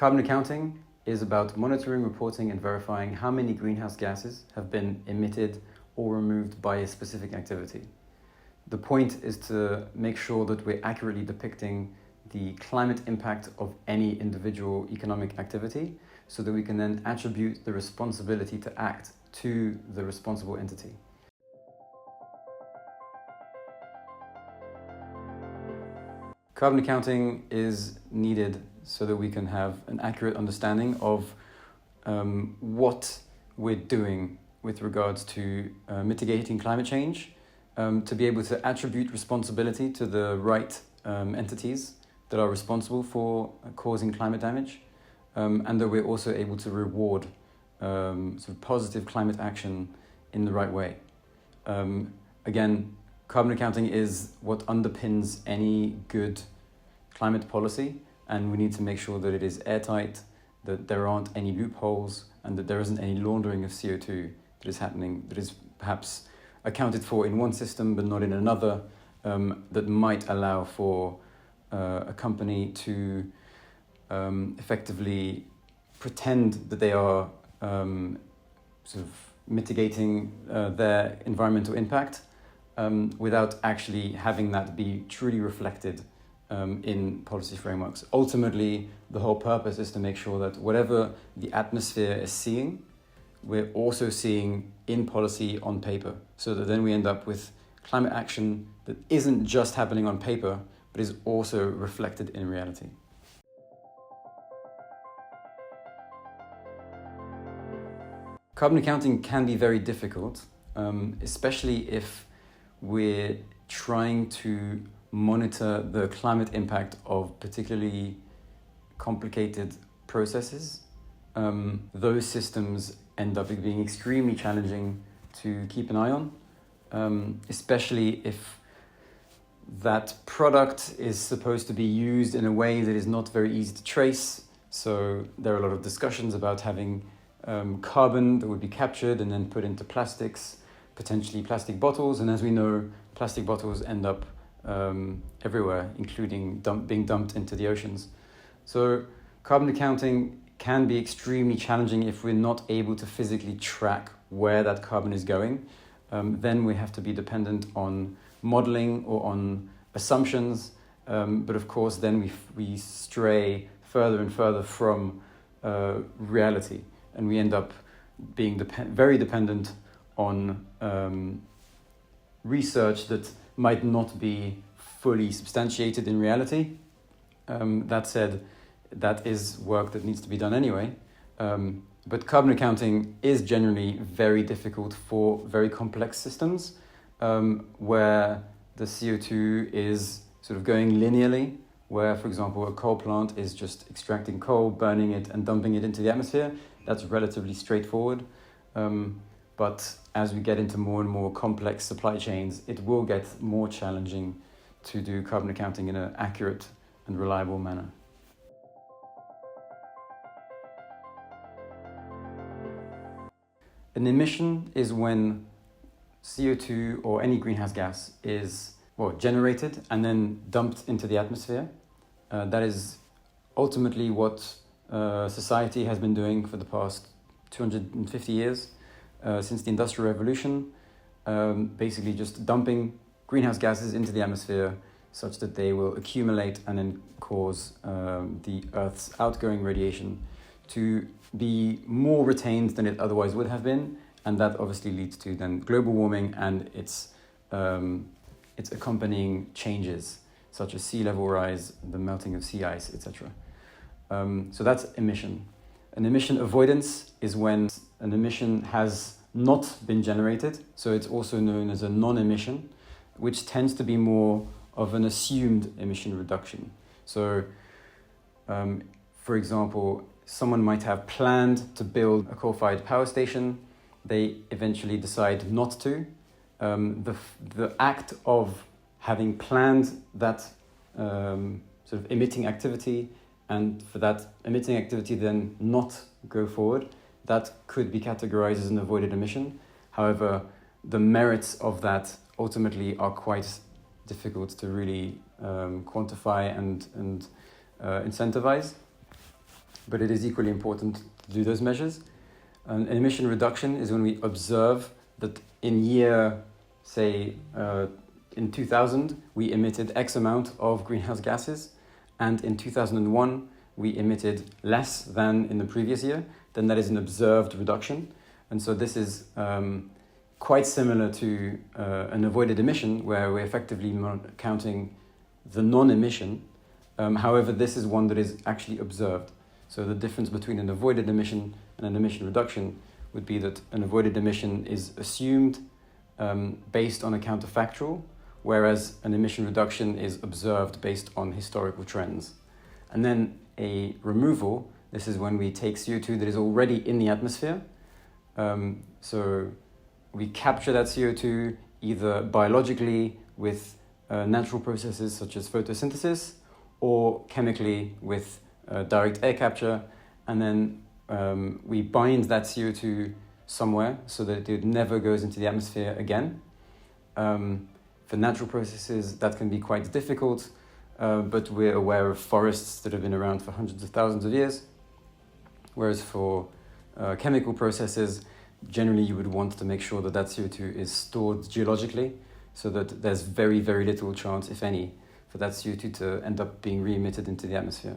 Carbon accounting is about monitoring, reporting, and verifying how many greenhouse gases have been emitted or removed by a specific activity. The point is to make sure that we're accurately depicting the climate impact of any individual economic activity so that we can then attribute the responsibility to act to the responsible entity. Carbon accounting is needed so that we can have an accurate understanding of what we're doing with regards to mitigating climate change, to be able to attribute responsibility to the right entities that are responsible for causing climate damage, and that we're also able to reward sort of positive climate action in the right way. Again, carbon accounting is what underpins any good climate policy, and we need to make sure that it is airtight, that there aren't any loopholes, and that there isn't any laundering of CO2 that is happening, that is perhaps accounted for in one system but not in another, that might allow for a company to effectively pretend that they are sort of mitigating their environmental impact without actually having that be truly reflected in policy frameworks. Ultimately, the whole purpose is to make sure that whatever the atmosphere is seeing, we're also seeing in policy on paper, so that then we end up with climate action that isn't just happening on paper, but is also reflected in reality. Carbon accounting can be very difficult, especially if we're trying to monitor the climate impact of particularly complicated processes. Those systems end up being extremely challenging to keep an eye on, especially if that product is supposed to be used in a way that is not very easy to trace. So there are a lot of discussions about having carbon that would be captured and then put into plastics, potentially plastic bottles. And as we know, plastic bottles end up everywhere, including being dumped into the oceans. So carbon accounting can be extremely challenging if we're not able to physically track where that carbon is going. Then we have to be dependent on modeling or on assumptions. But of course, then we stray further and further from reality. And we end up being very dependent on research that might not be fully substantiated in reality. That said, that is work that needs to be done anyway. But carbon accounting is generally very difficult for very complex systems where the CO2 is sort of going linearly, where, for example, a coal plant is just extracting coal, burning it and dumping it into the atmosphere. That's relatively straightforward. But as we get into more and more complex supply chains, it will get more challenging to do carbon accounting in an accurate and reliable manner. An emission is when CO2 or any greenhouse gas is generated and then dumped into the atmosphere. That is ultimately what society has been doing for the past 250 years, since the Industrial Revolution, basically just dumping greenhouse gases into the atmosphere such that they will accumulate and then cause the Earth's outgoing radiation to be more retained than it otherwise would have been, and that obviously leads to then global warming and its accompanying changes, such as sea level rise, the melting of sea ice, etc. So that's emission. An emission avoidance is when an emission has not been generated, so it's also known as a non-emission, which tends to be more of an assumed emission reduction. So, for example, someone might have planned to build a coal-fired power station. They eventually decide not to. The act of having planned that sort of emitting activity, and for that emitting activity then not go forward, that could be categorized as an avoided emission. However, the merits of that ultimately are quite difficult to really quantify and incentivize. but it is equally important to do those measures. An emission reduction is when we observe that in year, say, in 2000, we emitted X amount of greenhouse gases, and in 2001, we emitted less than in the previous year. Then that is an observed reduction. And so this is quite similar to an avoided emission, where we're effectively counting the non-emission. However, this is one that is actually observed. So the difference between an avoided emission and an emission reduction would be that an avoided emission is assumed based on a counterfactual, whereas an emission reduction is observed based on historical trends. And then a removal, this is when we take CO2 that is already in the atmosphere. So we capture that CO2 either biologically with natural processes such as photosynthesis, or chemically with direct air capture, and then we bind that CO2 somewhere so that it never goes into the atmosphere again. For natural processes, that can be quite difficult, but we're aware of forests that have been around for hundreds of thousands of years, whereas for chemical processes, generally you would want to make sure that that CO2 is stored geologically, so that there's very, very little chance, if any, for that CO2 to end up being re-emitted into the atmosphere.